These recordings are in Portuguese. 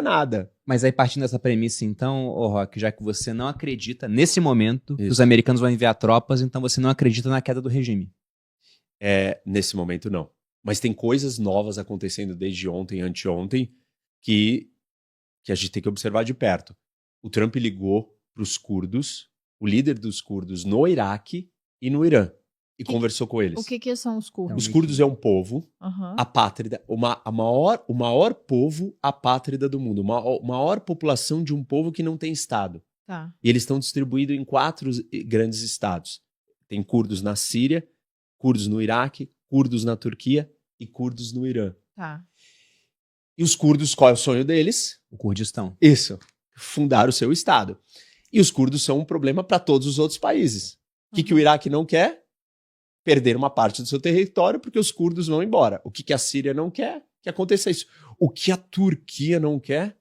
nada. Mas aí partindo dessa premissa então, ô Roque, já que você não acredita nesse momento que Isso. os americanos vão enviar tropas, então você não acredita na queda do regime. Nesse momento não. Mas tem coisas novas acontecendo desde ontem, anteontem, que a gente tem que observar de perto. O Trump ligou para os curdos, o líder dos curdos no Iraque e no Irã, e conversou com eles. O que são os curdos? Os curdos é um povo apátrida, o maior povo apátrida do mundo, a maior população de um povo que não tem estado. Tá. E eles estão distribuídos em 4 grandes estados. Tem curdos na Síria, curdos no Iraque, curdos na Turquia e curdos no Irã. Tá. E os curdos, qual é o sonho deles? O Kurdistão. Isso, fundar o seu estado. E os curdos são um problema para todos os outros países. O que o Iraque não quer? Perder uma parte do seu território porque os curdos vão embora. O que a Síria não quer? Que aconteça isso. O que a Turquia não quer?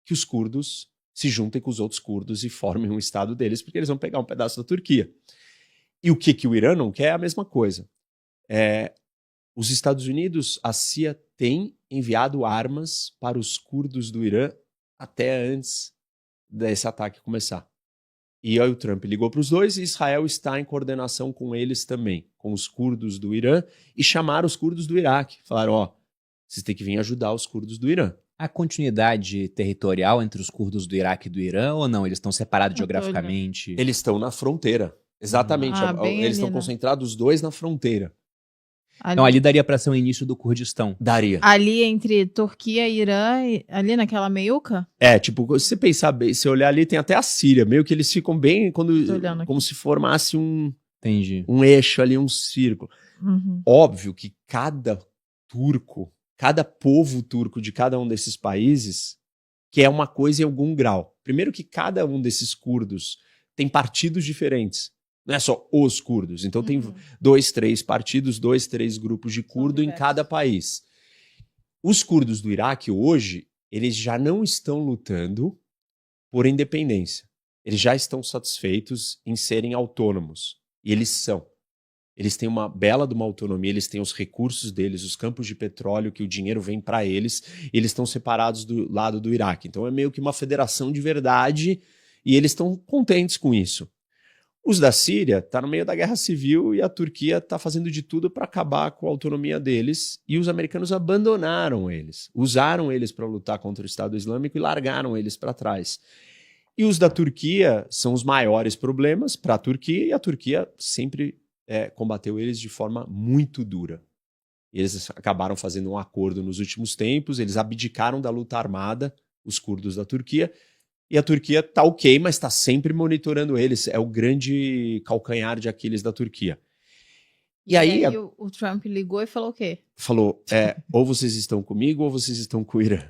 Que os curdos se juntem com os outros curdos e formem um estado deles, porque eles vão pegar um pedaço da Turquia. E o que o Irã não quer é a mesma coisa. Os Estados Unidos, a CIA tem enviado armas para os curdos do Irã até antes desse ataque começar. E aí o Trump ligou para os dois e Israel está em coordenação com eles também, com os curdos do Irã, e chamaram os curdos do Iraque. Falaram, vocês têm que vir ajudar os curdos do Irã. Há continuidade territorial entre os curdos do Iraque e do Irã ou não? Eles estão separados geograficamente? Eles estão na fronteira. Exatamente. Eles estão concentrados os dois na fronteira. Então ali daria para ser o início do Kurdistão. Daria. Ali entre Turquia e Irã, ali naquela meiuca? Tipo, se você pensar bem, se olhar ali, tem até a Síria. Meio que eles ficam bem como se formasse um eixo ali, um círculo. Óbvio que cada povo turco de cada um desses países quer uma coisa em algum grau. Primeiro que cada um desses curdos tem partidos diferentes. Não é só os curdos. Então tem 2, 3 partidos, 2, 3 grupos de curdo em cada país. Os curdos do Iraque hoje, eles já não estão lutando por independência. Eles já estão satisfeitos em serem autônomos. E eles são. Eles têm uma bela de uma autonomia, eles têm os recursos deles, os campos de petróleo, que o dinheiro vem para eles, e eles estão separados do lado do Iraque. Então é meio que uma federação de verdade e eles estão contentes com isso. Os da Síria estão no meio da guerra civil e a Turquia está fazendo de tudo para acabar com a autonomia deles, e os americanos abandonaram eles, usaram eles para lutar contra o Estado Islâmico e largaram eles para trás. E os da Turquia são os maiores problemas para a Turquia, e a Turquia sempre combateu eles de forma muito dura. Eles acabaram fazendo um acordo nos últimos tempos, eles abdicaram da luta armada, os curdos da Turquia, e a Turquia tá ok, mas está sempre monitorando eles. É o grande calcanhar de Aquiles da Turquia. E aí o Trump ligou e falou o quê? Falou, ou vocês estão comigo ou vocês estão com o Irã.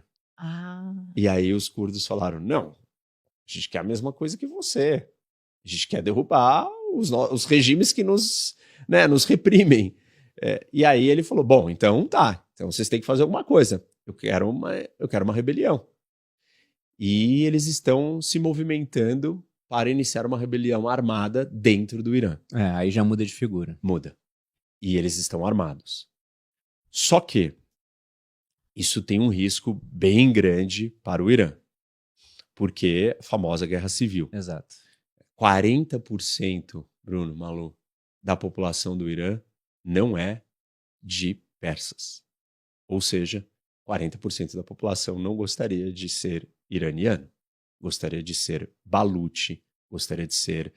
E aí os curdos falaram, não, a gente quer a mesma coisa que você. A gente quer derrubar os regimes que nos reprimem. E aí ele falou, bom, então tá. Então vocês têm que fazer alguma coisa. Eu quero uma rebelião. E eles estão se movimentando para iniciar uma rebelião armada dentro do Irã. Aí já muda de figura. Muda. E eles estão armados. Só que isso tem um risco bem grande para o Irã. Porque a famosa guerra civil. Exato. 40%, Bruno, Malu, da população do Irã não é de persas. Ou seja, 40% da população não gostaria de ser iraniano. Gostaria de ser baluchi, gostaria de ser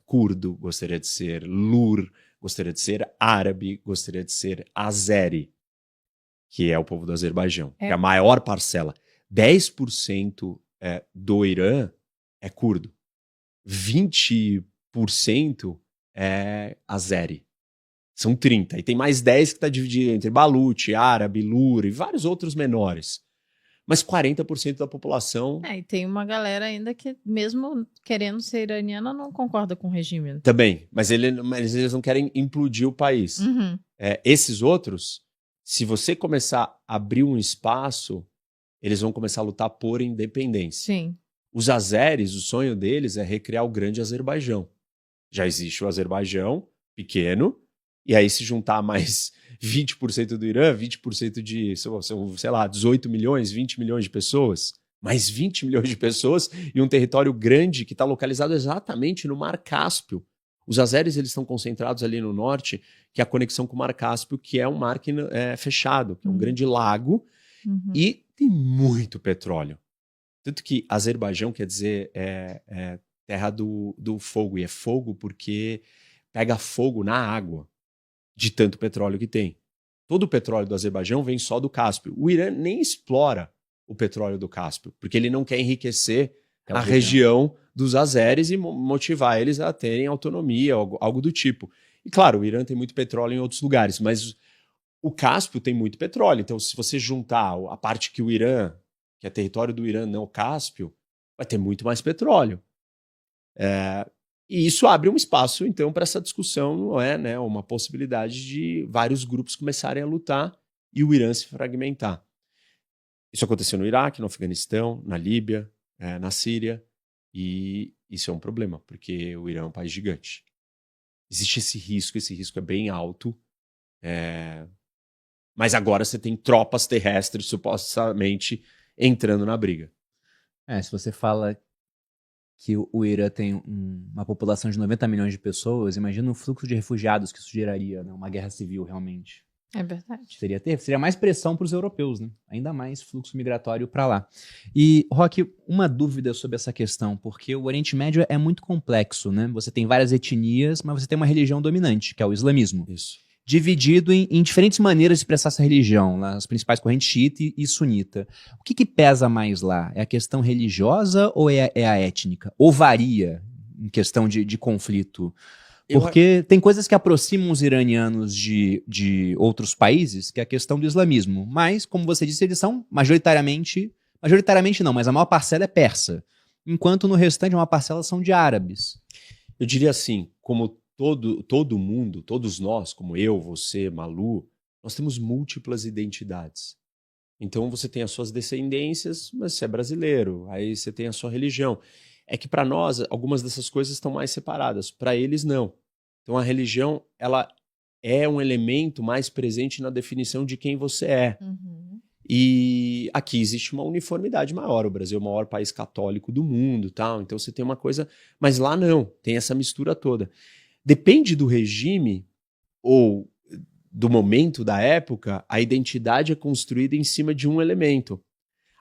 curdo, gostaria de ser lur, gostaria de ser árabe, gostaria de ser azeri, que é o povo do Azerbaijão, que é a maior parcela. 10% do Irã é curdo. 20% é azeri. São 30%. E tem mais 10% que está dividido entre baluchi, árabe, lur e vários outros menores. Mas 40% da população... E tem uma galera ainda que, mesmo querendo ser iraniana, não concorda com o regime. Também, mas eles não querem implodir o país. Esses outros, se você começar a abrir um espaço, eles vão começar a lutar por independência. Sim. Os azeres, o sonho deles é recriar o grande Azerbaijão. Já existe o Azerbaijão pequeno, E aí, se juntar mais 20% do Irã, 20% de, sei lá, 18 milhões, 20 milhões de pessoas, mais 20 milhões de pessoas e um território grande que está localizado exatamente no Mar Cáspio. Os azeres eles estão concentrados ali no norte, que é a conexão com o Mar Cáspio, que é um mar que é fechado, que é um grande lago, e tem muito petróleo. Tanto que Azerbaijão quer dizer terra do fogo, e é fogo porque pega fogo na água, de tanto petróleo que tem. Todo o petróleo do Azerbaijão vem só do Cáspio. O Irã nem explora o petróleo do Cáspio, porque ele não quer enriquecer a região dos azeres e motivar eles a terem autonomia, algo do tipo. E claro, o Irã tem muito petróleo em outros lugares, mas o Cáspio tem muito petróleo. Então, se você juntar a parte que o Irã, que é território do Irã, não o Cáspio, vai ter muito mais petróleo. E isso abre um espaço, então, para essa discussão, não é, né, uma possibilidade de vários grupos começarem a lutar e o Irã se fragmentar. Isso aconteceu no Iraque, no Afeganistão, na Líbia, na Síria, e isso é um problema, porque o Irã é um país gigante. Existe esse risco é bem alto, mas agora você tem tropas terrestres supostamente entrando na briga. Se você fala que o Irã tem uma população de 90 milhões de pessoas, imagina o fluxo de refugiados que isso geraria, né? Uma guerra civil, realmente. É verdade. Seria mais pressão para os europeus, né? Ainda mais fluxo migratório para lá. E, Roque, uma dúvida sobre essa questão, porque o Oriente Médio é muito complexo, né? Você tem várias etnias, mas você tem uma religião dominante, que é o islamismo. Isso. Dividido em diferentes maneiras de expressar essa religião, as principais correntes xiita e sunita. O que pesa mais lá? É a questão religiosa ou é a étnica? Ou varia em questão de conflito? Porque tem coisas que aproximam os iranianos de outros países, que é a questão do islamismo. Mas, como você disse, eles são majoritariamente não, mas a maior parcela é persa. Enquanto no restante, uma parcela são de árabes. Eu diria assim, como todo mundo, todos nós, como eu, você, Malu, nós temos múltiplas identidades. Então você tem as suas descendências, mas você é brasileiro, aí você tem a sua religião. É que para nós, algumas dessas coisas estão mais separadas, para eles não. Então a religião, ela é um elemento mais presente na definição de quem você é. E aqui existe uma uniformidade maior. O Brasil é o maior país católico do mundo, tal. Então você tem uma coisa, mas lá não, tem essa mistura toda. Depende do regime ou do momento da época, a identidade é construída em cima de um elemento.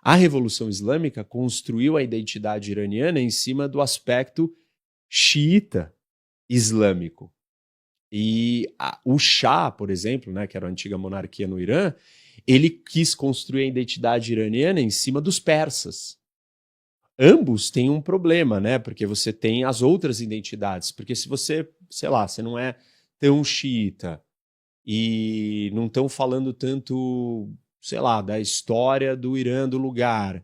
A Revolução Islâmica construiu a identidade iraniana em cima do aspecto xiita islâmico. E o Shah, por exemplo, né, que era a antiga monarquia no Irã, ele quis construir a identidade iraniana em cima dos persas. Ambos têm um problema, né? Porque você tem as outras identidades. Porque se você, sei lá, você não é tão xiita e não estão falando tanto, sei lá, da história do Irã, do lugar.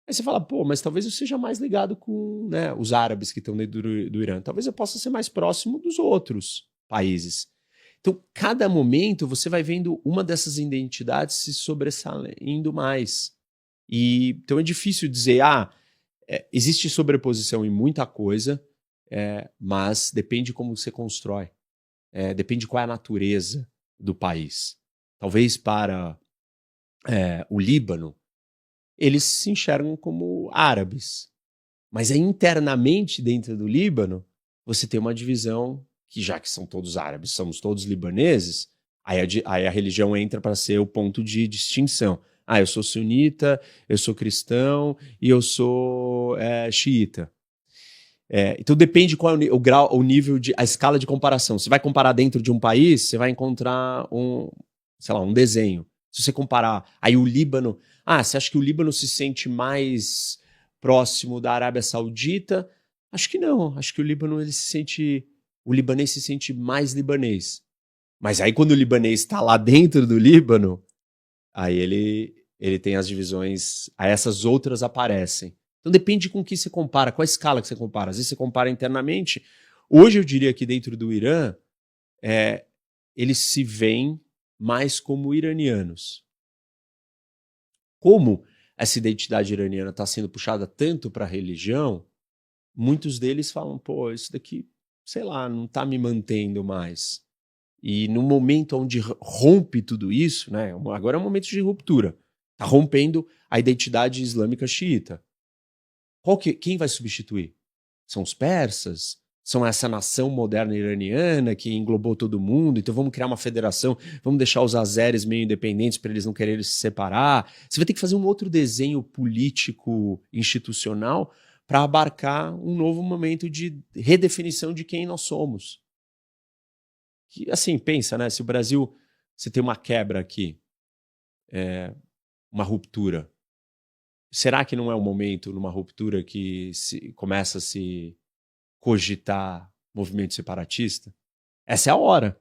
Aí você fala, pô, mas talvez eu seja mais ligado com, né, os árabes que estão dentro do Irã. Talvez eu possa ser mais próximo dos outros países. Então, cada momento você vai vendo uma dessas identidades se sobressaindo mais. Então é difícil dizer, existe sobreposição em muita coisa, mas depende como você constrói. Depende qual é a natureza do país. Talvez para o Líbano, eles se enxergam como árabes. Mas aí, internamente, dentro do Líbano, você tem uma divisão que, já que são todos árabes, somos todos libaneses, aí a religião entra para ser o ponto de distinção. Eu sou sunita, eu sou cristão e eu sou xiita. Então depende qual é o grau, o nível a escala de comparação. Se vai comparar dentro de um país, você vai encontrar um desenho. Se você comparar, aí o Líbano, você acha que o Líbano se sente mais próximo da Arábia Saudita? Acho que não. Acho que o libanês se sente mais libanês. Mas aí quando o libanês está lá dentro do Líbano, aí ele tem as divisões, aí essas outras aparecem. Então depende com o que você compara, qual a escala que você compara. Às vezes você compara internamente. Hoje eu diria que dentro do Irã, eles se veem mais como iranianos. Como essa identidade iraniana está sendo puxada tanto para a religião, muitos deles falam, pô, isso daqui, sei lá, não está me mantendo mais. E no momento onde rompe tudo isso, né, agora é um momento de ruptura. Está rompendo a identidade islâmica xiita. Quem vai substituir? São os persas? São essa nação moderna iraniana que englobou todo mundo? Então vamos criar uma federação, vamos deixar os azeres meio independentes para eles não quererem se separar. Você vai ter que fazer um outro desenho político institucional para abarcar um novo momento de redefinição de quem nós somos. Que, assim, pensa, né? Se o Brasil, você tem uma quebra aqui, uma ruptura, será que não é o momento, numa ruptura, que começa a se cogitar movimento separatista? Essa é a hora.